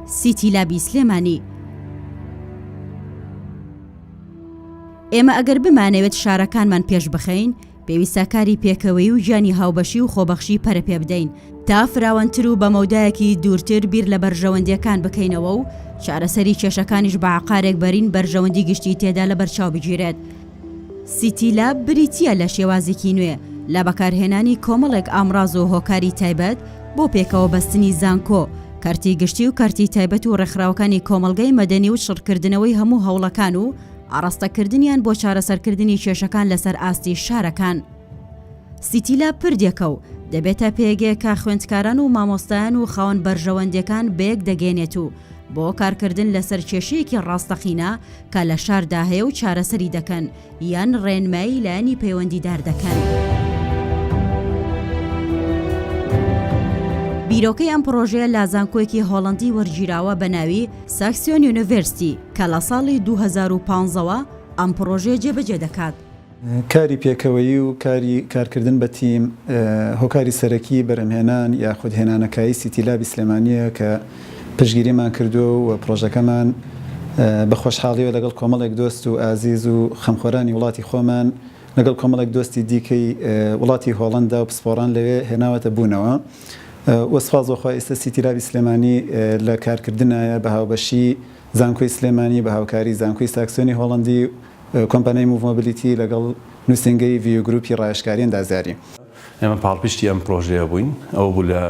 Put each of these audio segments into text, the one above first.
سیتی لابی سلێمانی. ئێمە ئەگەر بمانەوێت شارەکانمان پێش بخەین، پێویستە کاری پێکەوەی و ژیانی هاوبەشی و خۆبەخشی پەرەپێ بدەین تا فراوانتر و بە مەودایەکی دوورتر بیر لە بەرژەوەندیەکان بکەینەوە و چارەسەری کێشەکانیش بە عقارێک بەرین بەرژەوەندی گشتی تێدا لە بەرچاو بگیرێت. سیتی لاب بریتیە لە شێوازێکی نوێ لە بەکارهێنانی کۆمەڵێک ئامڕاز و هۆکاری تایبەت بۆ پێکەوە بەستنی زانکۆ، کارتی گشتی و کارتی تایبەت و ڕێکخراوەکانی کۆمەلگەی مەدەنی و شڕکردنەوەی هەموو هەوڵەکان و ئاڕاستەکردنیان بۆ چارەسەرکردنی کێشەکان لەسەر ئاستی شارەکان. سیتی لاب پردێکە و دەبێتە پێگەیەکە خوێندکاران و مامۆستایان و خاوەن بەرژەوەندیەکان بەیەک دەگەێنێت و بۆ کارکردن لەسەر کێشەیەکی ڕاستەقینە کە لە شاردا هەیە و چارەسەری دەکەن یان ڕێنمایی لایەنی پەیوەندیدار دەکەن. بیرۆکەی ئەم پرۆژەیە لە زانکۆیەکی هۆڵەندی وەرگیراوە بە ناوی ساکسیۆن یونیڤرسیتی کە لە ساڵی 2015ەوە ئەم پرۆژەیە جێبەجێ دەکات. کاری پێکەوەیی و کارکردن بە تیم هۆکاری سەرەکی بەرەمهێنان یاخود هێنانەکایی سیتی لابی سلێمانیە کە پشتگیریمان کردو و پرۆژەکەمان بە خۆشحاڵیەوە لەگەڵ کۆمەڵێک دۆست و ئازیز و خەمخۆرانی وڵاتی خۆمان لەگەڵ کۆمەڵێک دۆستی دیکەی وڵاتی هۆڵەندا و پسپۆڕان لەوێ هێناوەتە بوونەوە. وەسپاسۆخوا ئێستا سیتی لابی سلێمانی لە کارکردنایە بە هاوبەشی زانکۆی سلێمانی بە هاوکاری زانکۆی ساکسۆنی هۆڵەندی کۆمپانیای موڤمۆبیلیتی لەگەڵ نووسنگەی ڤیدیۆ گروپی ڕایشکاریان دازیاری. ئێمە پاڵپشتی ئەم پرۆژەیە بووین، ئەوە بوو لە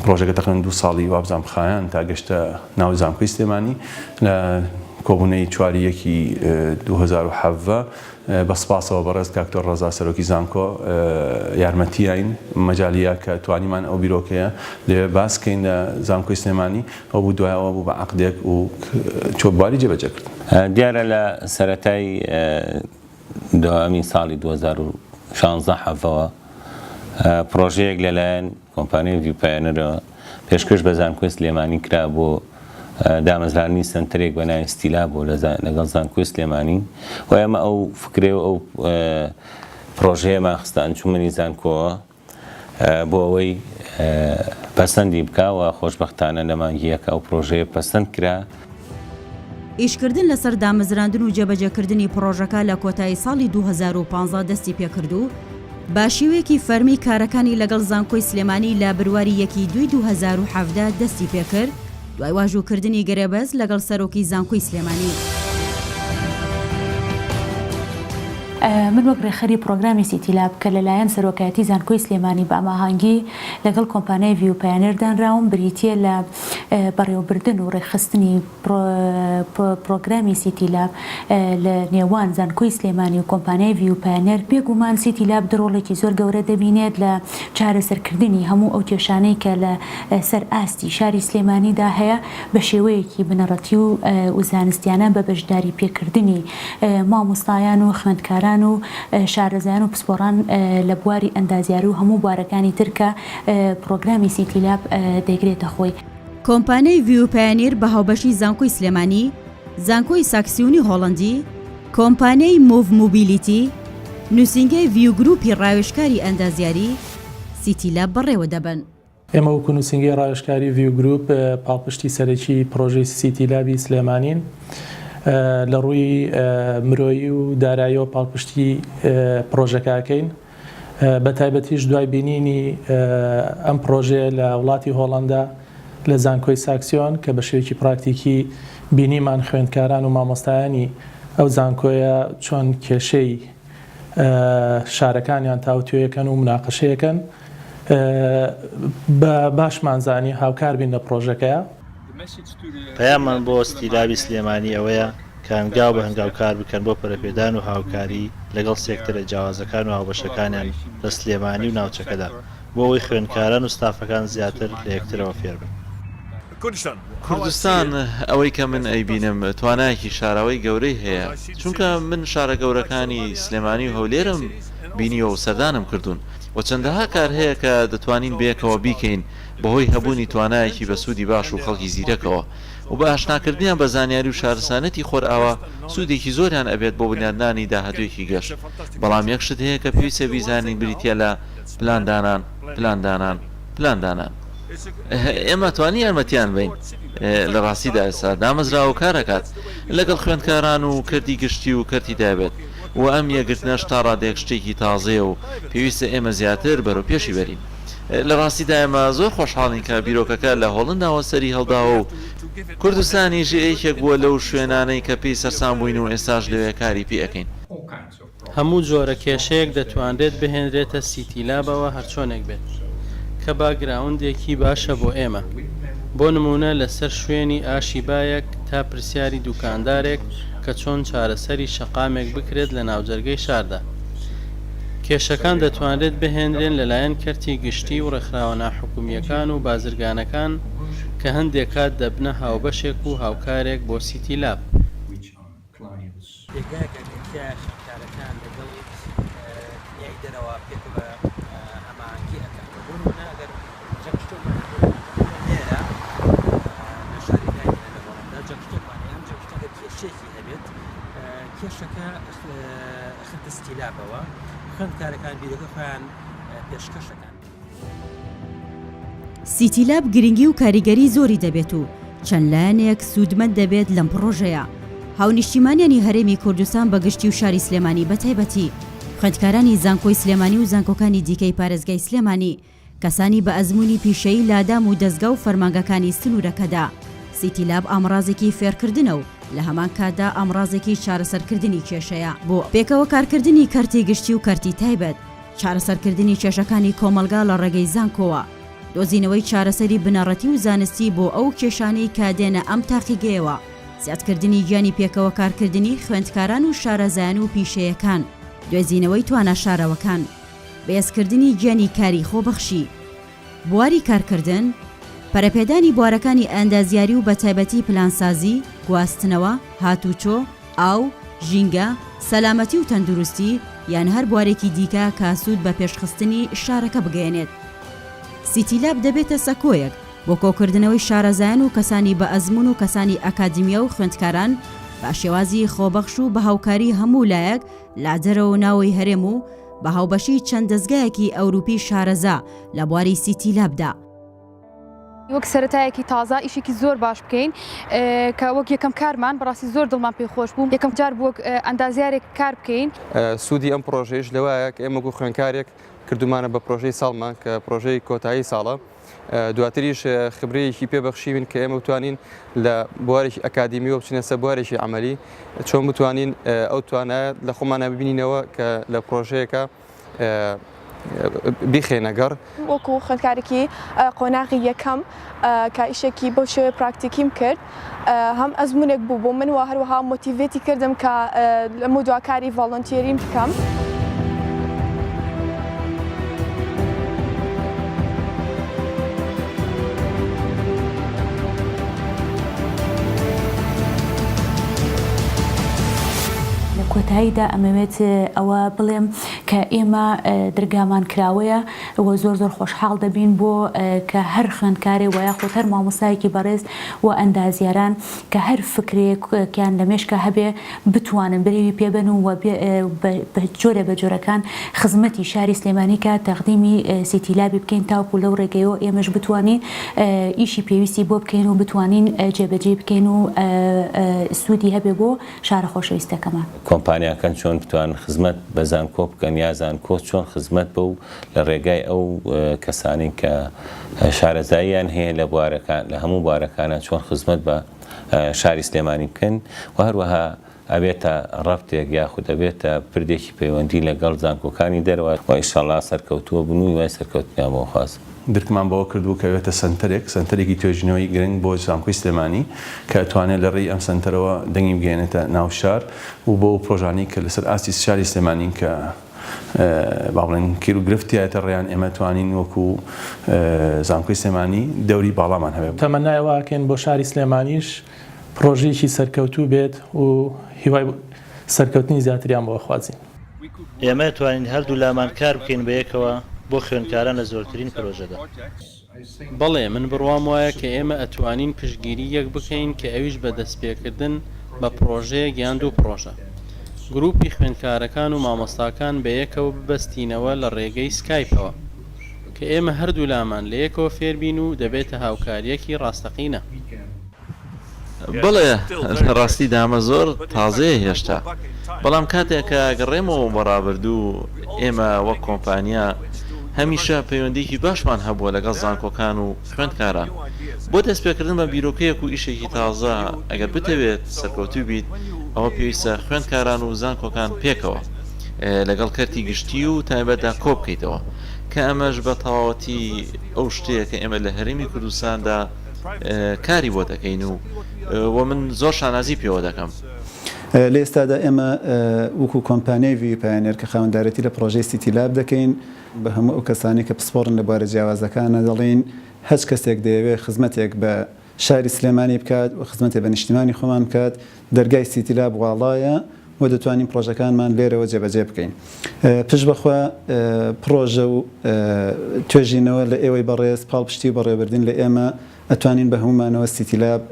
پرۆژەکە تەقریباً 2 ساڵی وابزان بخایەن تا گەشتە ناو زانکۆی سلێمانی لە کۆبوونەی 4/1 2017 بە سپاسەوە بەڕێز کاکتۆر ڕەزا سەرۆکی زانکۆ یارمەتیین مەجالیە کە توانیمان ئەو بیرۆکەیە لێ باسکەین لە زانکۆی سلێمانی ئەو بوو دوایەوە بوو بە عەقدێک و چۆبواری جێبەجێ کرد. دیارە لە سەرەتای دوایەمی ساڵی 2016 حەڤەوە پرۆژەیەک لەلایەن کۆمپانیای ڤیوپایۆنەرەوە پێشکەش بە زانکۆی سلێمانی کرا بۆ دامەزرانی سنتەرێک بە ناوی ستیلا بۆ لەگەڵ زانکۆی سلێمانی و ئێمە ئەو فکرێ و ئەو پرۆژەیەمان خستە ئەنجومەنی زانکۆوە بۆ ئەوەی پەسەندی بکاوە خۆشبەختانە لە مانگیەکە ئەو پرۆژەیە پەسەند کرا. ئیشکردن لەسەر دامەزراندن و جێبەجێکردنی پرۆژەکە لە کۆتایی ساڵی 2015 دەستی پێکردو با شێوەیەکی فەرمی کارەکانی لەگەڵ زانکۆی سلێمانی لە بڕواری 1/2/2017 دەستی پێکرد دوای واژووکردنی گەرەبەز لەگەڵ سەرۆکی زانکۆی سلێمانی. من وەک ڕێخەری پرۆگرامی سیتی لاب کە لەلایەن سەرۆکایەتی زانکۆی سلێمانی بە ئاماهانگی لەگەڵ کۆمپانیای ڤیوپایۆنەر دانراوم بریتیە لە بەڕێوەبردن و ڕێخستنی پرۆگرامی سیتی لاب لە نێوان زانکۆی سلێمانی و کۆمپانیای ڤیوپایۆنەر. بێگومان سیتی لاب دڕۆڵێکی زۆر گەورە دەبینێت لە چارەسەرکردنی هەموو ئەو کێشانەی کە لە سەر ئاستی شاری سلێمانیدا هەیە بە شێوەیەکی بنەڕەتی و زانستیانە بە بەشداری پێکردنی مامۆستایان و خوێندکاران و شارەزایان و پسپۆڕان لە بواری ئەندازیاری و هەموو بوارەکانی ترکە پرۆگرامی سیتی لاب دەگرێتە خۆی. کۆمپانیای ڤیوپایۆنەر بە هاوبەشی زانکۆی سلێمانی، زانکۆی ساکسیۆنی هۆڵەندی، کۆمپانیای موڤمۆبیلیتی، نووسنگەی ڤیدیۆ گروپی ڕاوێژکاری ئەندازیاری سیتی لاب بەڕێوە دەبن. ئێمە وەکو نووسنگەی ڕاوێژکاری ڤیدیۆ گروپ پاڵپشتی سەرەکی پرۆژەی سیتی لابی سلێمانین لە ڕووی مرۆیی و دارایی و پاڵپشتی پرۆژەکەکەین. بە تایبەتیش دوای بینینی ئەم پرۆژەیە لە وڵاتی هۆڵەندا لە زانکۆی ساکسیۆن کە بە شێوەیەکی پراکتیکی بینیمان خوێندکاران و مامۆستایانی ئەو زانکۆیە چۆن کێشەی شارەکانیان تاوتوێیەکەن و مناقەشەیەکەن بە باشمانزانی هاوکار بین لە پرۆژەکەیە. پەیامان بۆ سیتی لابی سلێمانی ئەوەیە کە هەنگاو بە هەنگاو کار بکەن بۆ پەرەپێدان و هاوکاری لەگەڵ سێکتەرە جیاوازەکان و هاوبەشەکانیان لە سلێمانی و ناوچەکەدا بۆ ئەوەی خوێندکاران و ستافەکان زیاتر لە یەکترەوە فێر بن. کوردستان ئەوەی کە من ئەیبینم توانایەکی شاراوەی گەورەی هەیە، چونکە من شارە گەورەکانی سلێمانی و هەولێرم بینیەوە و سەردانم کردوون و چەندەها کار هەیە کە دەتوانین بەیەکەوە بیکەین بەهۆی هەبوونی توانایەکی بە سوودی باش و خەڵکی زیرەکەوە و بە ئاشناکردنیان بە زانیاری و شارستانەتی خۆرئاوا سوودێکی زۆریان ئەبێت بۆ بنیادنانی داهاتوویەکی گەشت. بەڵام یەکشت هەیە کە پێویستە بیزانین بریتە لە پلاندانان. ئێمە توانی یارمەتیان بین لە ڕاستیدا ئێستا دامەزراوە کارەکات لەگەڵ خوێندکاران و کردی گشتی و کردی دابێت و ئەم یەگرتنەش تا ڕادێک شتێکی تازەیە و پێویستە ئێمە زیاتر بەرەو پێشی بەرین لە ڕاستیدا ئێمە زۆر خۆشحاڵین کە بیرۆکەکە لە هۆڵنداوە سەری هەڵداوە و کوردستانیش یەکێک بووە لەو شوێنانەی کە پێی سەرسام بووین و ئێستاش لەوێ کاری پێ ئەەکەین هەموو جۆرە کێشەیەک دەتوانرێت بهێنرێتە سیتیلابەوە هەرچۆنێک بێت کە باگراوندێکی باشە بۆ ئێمە بۆ نمونە لەسەر شوێنی ئاشیبایەک تا پرسیاری دوکاندارێک کە چۆن چارەسەری شەقامێک بکرێت لە ناوجەرگەی شاردا کێشەکان دەتوانرێت بهێنرێن لەلایەن کەرتی گشتی و ڕێکخراوە ناحکومیەکان و بازرگانەکان کە هەندێک کات دەبنە هاوبەشێک و هاوکارێک بۆ سیتیلاب شارەکان لەگەڵ یای دەرەوە پێک بە ئەمانگی ئەەکەن بۆ نمونە ئەگەر لێرە لە شاری لەگەڵدا جەکشتێکمانە ئەم جەکشتەکە کێشێکی هەبێت کێشەکە خەتە ستیلابەوە خوێندکارەکان بیرۆکە خۆیان پێشکەشەکان سیتیلاب گرنگی و کاریگەری زۆری دەبێت و چەند لایەنێک سوودمەند دەبێت لەم پرۆژەیە هاونیشتیمانیانی هەرێمی کوردستان بەگشتی و شاری سلێمانی بەتایبەتی خوێندکارانی زانکۆی سلێمانی و زانکۆکانی دیکەی پارێزگای سلێمانی کەسانی بە ئەزمموی پیشەیی لادام و دەستگا و فەرمانگەکانی سنوورەکەدا سیتیلاب ئامڕازێکی فێرکردنە و لە هەمان کاتدا ئامڕازێکی چارەسەرکردنی کێشەیە بۆ پێکەوە کارکردنی کارتی گشتی و کارتی تایبەت چارەسەرکردنی کێشەکانی کۆمەلگا لە ڕێگەی زانکۆوە دۆزینەوەی چارەسەری بنەڕەتی و زانستی بۆ ئەو کێشانەی کادێنە ئەم تاقیگەیەوە زیادکردنی گیانی پێکەوە کارکردنی خوێندکاران و شارەزایان و پیشەیەکان دوێزینەوەی توانە شارەوەکان بەهێزکردنی گیانی کاری خۆبەخشی بواری کارکردن پەرەپێدانی بوارەکانی ئەندازیاری و بەتایبەتی پلانسازی گواستنەوە هاتوچۆ ئاو ژینگە سەلامەتی و تەندروستی یان هەر بوارێکی دیکە کاسوود بە پێشخستنی شارەکە بگەێنێت سیتیلاب دەبێتە سەکۆیەک بۆ کۆکردنەوەی شارەزایان و کەسانی بە ئەزمون و کەسانی ئەکادیمیە و خوێندکاران بە شێوازی خۆبەخش و بە هاوکاری هەموو لایەک لادەرەوە ناوەی هەرێم و بە هاوبەشی چەند دەستگایەکی ئەوروپی شارەزا لە بواری سیتیلابدا وەک سەرەتایەکی تازە ئیشێکی زۆر باش بکەین کە وەک یەکەم کارمان بەڕاستی زۆر دڵمان پێخۆش بوو یەکەم جار بووە ئەندازیارێک کار بکەین سوودی ئەم پرۆژەیەش لەوایە کە ئێمە خوێندکارێک کردومانە بە پرۆژەی ساڵمان کە پرۆژەی کۆتایی ساڵە دواتریش خبرەیەکی پێبەخشیون کە ئێمە بتوانین لە بوارێکی ئەکادیمی و بچینە سەر بوارێکی عملی چۆن بتوانین ئەو توانایە لە خۆمانە ببینینەوە کە لە پرۆژەیەەکە بیخێنەگەڕ وەکو خوێندکارێکی قۆناغی یەکەم کە ئیشێکی بەو شێوەیە پراکتیکیم کرد هەم ئەزمونێک بوو بۆ من و هەروەها مۆتیڤێتی کردم کە لەمە دواکاری ڤاڵۆنتیێریم بکەم. کۆتاییدا ئەمەوێت ئەوە بڵێم کە ئێمە دەرگامان کراوەیە ئەوە زۆر زۆر خۆشحاڵ دەبین بۆ کە هەر خوێندکارێ وایە خۆت هەر مامۆستایەکی بەڕێز و ئەندازیاران کە هەر فکرێکیان لە مێشکە هەبێ بتوانن بڕێوی پێبن و جۆرە بە جۆرەکان خزمەتی شاری سلێمانی کە تەقدیمی سیتیلابی بکەین تاوکو لەو ڕێگەیەوە ئێمەش بتوانین ئیشی پێویستی بۆ بکەین و بتوانین جێبەجێ بکەین و سوودی هەبێ بۆ شارە خۆشەویستەکەمان. کۆمپانیاکان چۆن بتوان خزمەت بە زانکۆ بکەن یا زانکۆ چۆن خزمەت بە و لە ڕێگای ئەو کەسانی کە شارەزاییان هەیە لە بوارەکان لە هەموو بوارەکانە چۆن خزمەت بە شاری سلێمانی بکەن و هەروەها ئەبێتە ڕەفتێک یاخود ئەبێتە پردێکی پەیوەندی لەگەڵ زانکۆکانی دەرەوە و ئینشاڵڵا سەرکەوتووە بنووی وای سەرکەوتنیان بۆ خواست. درکمان بەوە کردو کە بێتە سنتەرێکی توێژینەوەی گرنگ بۆ زانکۆی سلێمانی کە ئەتوانێت لە ڕێی ئەم سنتەرەوە دەنگی بگەێنێتە ناو شار و بۆ پرۆژانی کە لەسەر ئاستی شاری سلێمانین کە با بڵێن کیر و گرفتیایەتە ڕێیان ئێمە توانین وەکو زانکۆی سلێمانی دەوری باڵامان هەبێت. تەمەنایەوەکەن بۆ شاری سلێمانیش پرۆژەیەکی سەرکەوتوو بێت و هیوای سەرکەوتنی زیاتریان بۆ خوازیین. ئێمە توانین هەردوو لامان کار بکەین بەیەکەوە بۆ خوێندکاران لە زۆرترین پرۆژەدا. بەڵێ من بڕوام وایە کە ئێمە ئەتوانین پشتگیری یەک بکەین کە ئەویش بە دەستپێکردن بە پرۆژەیە گیان دوو پرۆژە. گروپی خوێندکارەکان و مامۆستاکان بە یەکەوە ببەستینەوە لە ڕێگەی سکایپەوە کە ئێمە هەردوو لامان لە یەکەوە فێربین و دەبێتە هاوکاریەکی ڕاستەقینە. بڵێ ڕاستی دامە زۆر تازەیە هێشتا، بەڵام کاتێک کە گەڕێمەوە بەڕابردوو ئێمە وەک کۆمپانیا هەمیشە پەیوەندێکی باشمان هەبووە لەگەڵ زانکۆکان و خوێندکاران بۆ دەستپێکردن بە بیرۆکەیەک و ئیشێکی تازە ئەگەر بتەوێت سەرکەوتوو بیت ئەوە پێویستە خوێندکاران و زانکۆکان پێکەوە لەگەڵ کەرتی گشتی و تایبەتدا کۆ بکەیتەوە کە ئەمەش بە تەواوەتی ئەو شتەیە کە ئێمە لە هەرێمی کوردستاندا کاری بۆ دەکەین و من زۆر شانازی پێوە دەکەم. لە ئێستادا ئێمە وەکو کۆمپانیای وی پایۆنێر کە خاوەندارەتی لە پرۆژەی سیتی لاب دەکەین بە هەموو ئەو کەسانی کە پسپۆڕن لە بوارە جیاوازەکانە دەڵێن هەچ کەسێک دەیەوێت خزمەتێک بە شاری سلێمانی بکات و خزمەتێک بە نیشتیمانی خۆمان بکات دەرگای سیتی لاب واڵایە و دەتوانین پرۆژەکانمان لێرەوە جێبەجێ بکەین. پشت بەخوا پرۆژە و توێژینەوە لە ئێوەی بەڕێز پاڵپشتی و بەڕێوەبردن لە ئێمە ئەتوانین بە هەمومانەوە سیتی لاب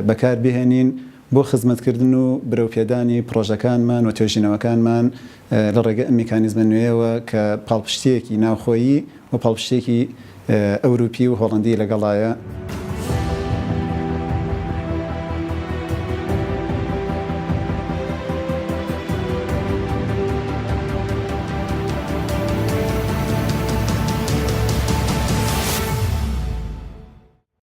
بەکار بهێنین بۆ خزمەتکردن و برەوپێدانی پرۆژەکانمان و توێژینەوەکانمان لە ڕێگە ئەم میکانیزمە نوێیەوە کە پاڵپشتیەکی ناوخۆیی و پاڵپشتێکی ئەوروپی و هۆڵندی لەگەڵایە.